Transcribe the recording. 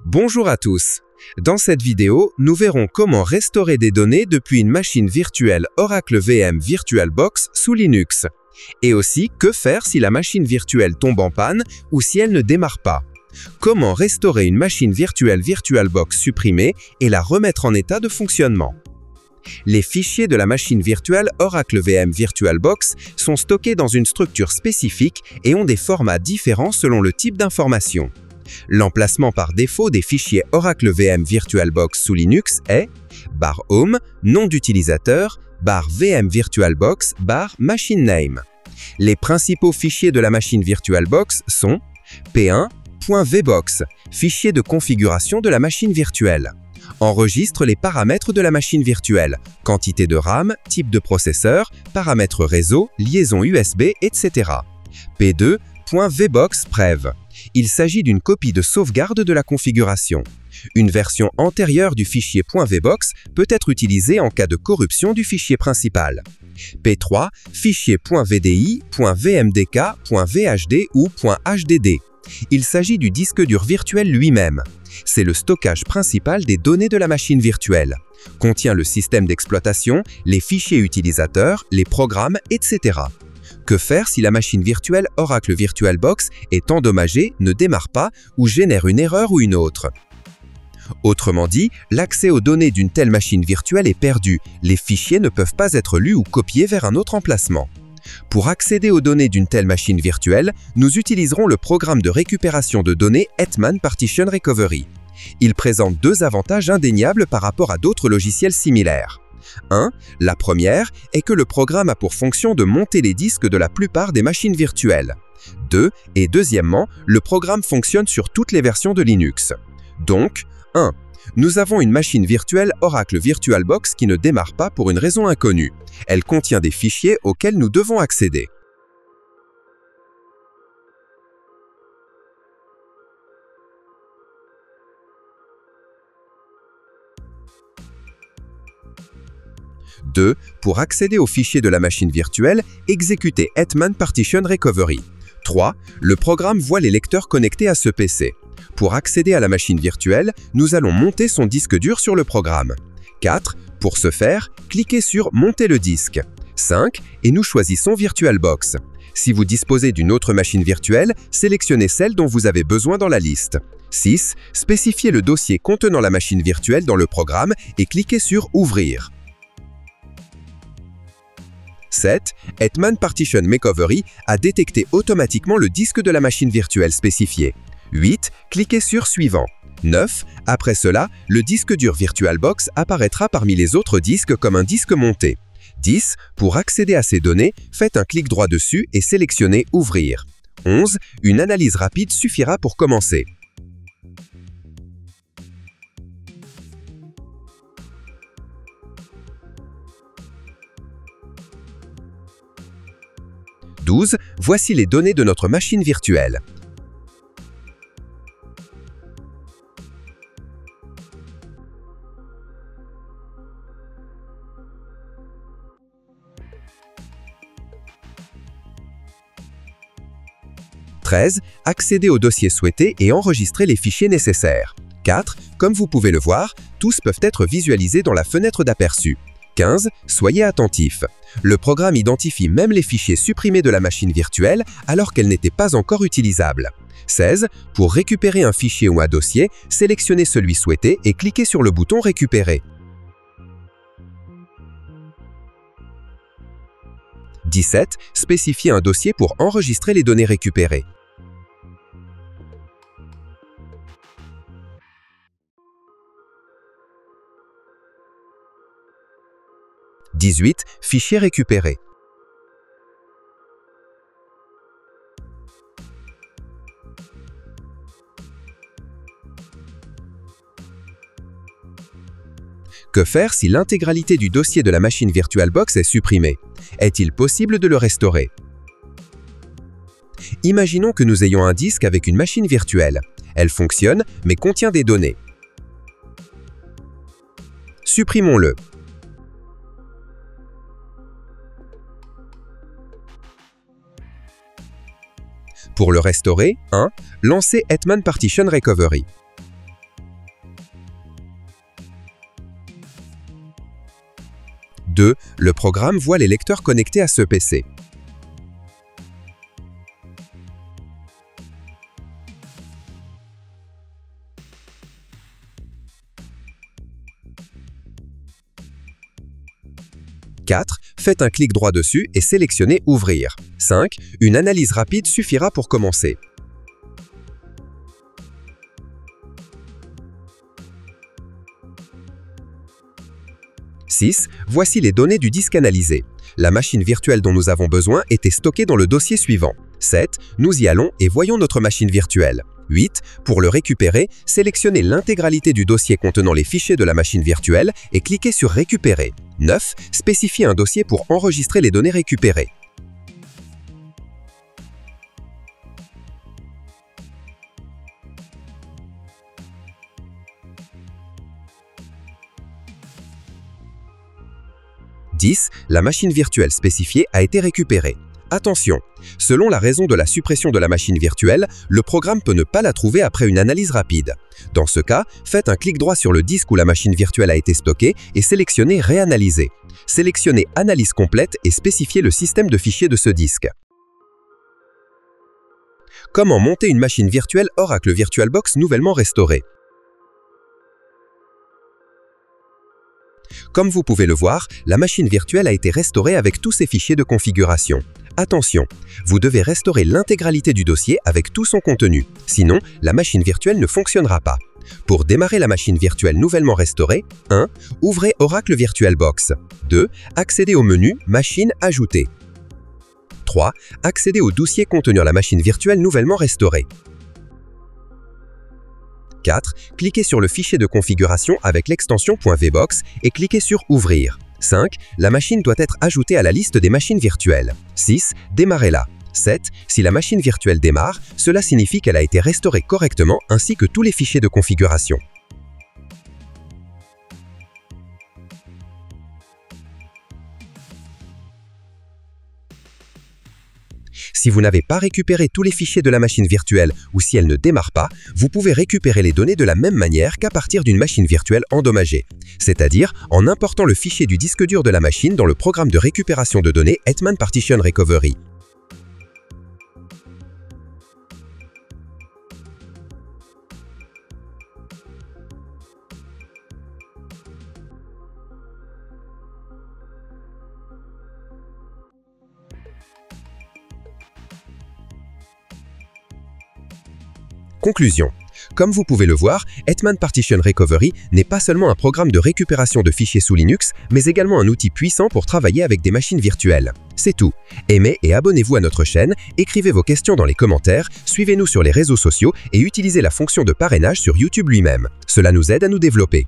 Bonjour à tous. Dans cette vidéo, nous verrons comment restaurer des données depuis une machine virtuelle Oracle VM VirtualBox sous Linux. Et aussi, que faire si la machine virtuelle tombe en panne ou si elle ne démarre pas. Comment restaurer une machine virtuelle VirtualBox supprimée et la remettre en état de fonctionnement. Les fichiers de la machine virtuelle Oracle VM VirtualBox sont stockés dans une structure spécifique et ont des formats différents selon le type d'information. L'emplacement par défaut des fichiers Oracle VM VirtualBox sous Linux est /home, nom d'utilisateur, /VM VirtualBox, /machine name. Les principaux fichiers de la machine VirtualBox sont p1.vbox, fichier de configuration de la machine virtuelle. Enregistre les paramètres de la machine virtuelle, quantité de RAM, type de processeur, paramètres réseau, liaison USB, etc. p2.vbox-prev. Il s'agit d'une copie de sauvegarde de la configuration. Une version antérieure du fichier .vbox peut être utilisée en cas de corruption du fichier principal. P3, fichier .vdi, .vmdk, .vhd ou .hdd. Il s'agit du disque dur virtuel lui-même. C'est le stockage principal des données de la machine virtuelle. Contient le système d'exploitation, les fichiers utilisateurs, les programmes, etc. Que faire si la machine virtuelle Oracle VirtualBox est endommagée, ne démarre pas ou génère une erreur ou une autre? Autrement dit, l'accès aux données d'une telle machine virtuelle est perdu, les fichiers ne peuvent pas être lus ou copiés vers un autre emplacement. Pour accéder aux données d'une telle machine virtuelle, nous utiliserons le programme de récupération de données Hetman Partition Recovery. Il présente deux avantages indéniables par rapport à d'autres logiciels similaires. 1. La première est que le programme a pour fonction de monter les disques de la plupart des machines virtuelles. 2. Et deuxièmement, le programme fonctionne sur toutes les versions de Linux. Donc, 1. Nous avons une machine virtuelle Oracle VirtualBox qui ne démarre pas pour une raison inconnue. Elle contient des fichiers auxquels nous devons accéder. Deux, pour accéder aux fichiers de la machine virtuelle, exécutez Hetman Partition Recovery. 3. Le programme voit les lecteurs connectés à ce PC. Pour accéder à la machine virtuelle, nous allons monter son disque dur sur le programme. 4. Pour ce faire, cliquez sur « Monter le disque ». 5. Et nous choisissons VirtualBox. Si vous disposez d'une autre machine virtuelle, sélectionnez celle dont vous avez besoin dans la liste. 6. Spécifiez le dossier contenant la machine virtuelle dans le programme et cliquez sur « Ouvrir ». 7. Hetman Partition Recovery a détecté automatiquement le disque de la machine virtuelle spécifié. 8. Cliquez sur Suivant. 9. Après cela, le disque dur VirtualBox apparaîtra parmi les autres disques comme un disque monté. 10. Pour accéder à ces données, faites un clic droit dessus et sélectionnez Ouvrir. 11. Une analyse rapide suffira pour commencer. Voici les données de notre machine virtuelle. Accéder au dossier souhaité et enregistrer les fichiers nécessaires. 4. Comme vous pouvez le voir, tous peuvent être visualisés dans la fenêtre d'aperçu. 15. Soyez attentifs. Le programme identifie même les fichiers supprimés de la machine virtuelle alors qu'elle n'était pas encore utilisable. 16. Pour récupérer un fichier ou un dossier, sélectionnez celui souhaité et cliquez sur le bouton « Récupérer ». 17. Spécifiez un dossier pour enregistrer les données récupérées. 18. Fichier récupéré. Que faire si l'intégralité du dossier de la machine VirtualBox est supprimée? Est-il possible de le restaurer? Imaginons que nous ayons un disque avec une machine virtuelle. Elle fonctionne, mais contient des données. Supprimons-le. Pour le restaurer, 1. Lancez Hetman Partition Recovery. 2. Le programme voit les lecteurs connectés à ce PC. « 4. Faites un clic droit dessus et sélectionnez « Ouvrir ». 5. Une analyse rapide suffira pour commencer. 6. Voici les données du disque analysé. La machine virtuelle dont nous avons besoin était stockée dans le dossier suivant. 7. Nous y allons et voyons notre machine virtuelle. 8. Pour le récupérer, sélectionnez l'intégralité du dossier contenant les fichiers de la machine virtuelle et cliquez sur « Récupérer ». 9. Spécifiez un dossier pour enregistrer les données récupérées. « 10. La machine virtuelle spécifiée a été récupérée. Attention! Selon la raison de la suppression de la machine virtuelle, le programme peut ne pas la trouver après une analyse rapide. Dans ce cas, faites un clic droit sur le disque où la machine virtuelle a été stockée et sélectionnez « Réanalyser ». Sélectionnez « Analyse complète » et spécifiez le système de fichiers de ce disque. Comment monter une machine virtuelle Oracle VirtualBox nouvellement restaurée? Comme vous pouvez le voir, la machine virtuelle a été restaurée avec tous ses fichiers de configuration. Attention, vous devez restaurer l'intégralité du dossier avec tout son contenu, sinon la machine virtuelle ne fonctionnera pas. Pour démarrer la machine virtuelle nouvellement restaurée, 1. Ouvrez Oracle VirtualBox. 2. Accédez au menu « Machine ajoutée ». 3. Accédez au dossier contenant la machine virtuelle nouvellement restaurée. 4. Cliquez sur le fichier de configuration avec l'extension .vbox et cliquez sur « Ouvrir ». 5. La machine doit être ajoutée à la liste des machines virtuelles. 6. Démarrez-la. 7. Si la machine virtuelle démarre, cela signifie qu'elle a été restaurée correctement ainsi que tous les fichiers de configuration. Si vous n'avez pas récupéré tous les fichiers de la machine virtuelle ou si elle ne démarre pas, vous pouvez récupérer les données de la même manière qu'à partir d'une machine virtuelle endommagée, c'est-à-dire en important le fichier du disque dur de la machine dans le programme de récupération de données Hetman Partition Recovery. Conclusion. Comme vous pouvez le voir, Hetman Partition Recovery n'est pas seulement un programme de récupération de fichiers sous Linux, mais également un outil puissant pour travailler avec des machines virtuelles. C'est tout. Aimez et abonnez-vous à notre chaîne, écrivez vos questions dans les commentaires, suivez-nous sur les réseaux sociaux et utilisez la fonction de parrainage sur YouTube lui-même. Cela nous aide à nous développer.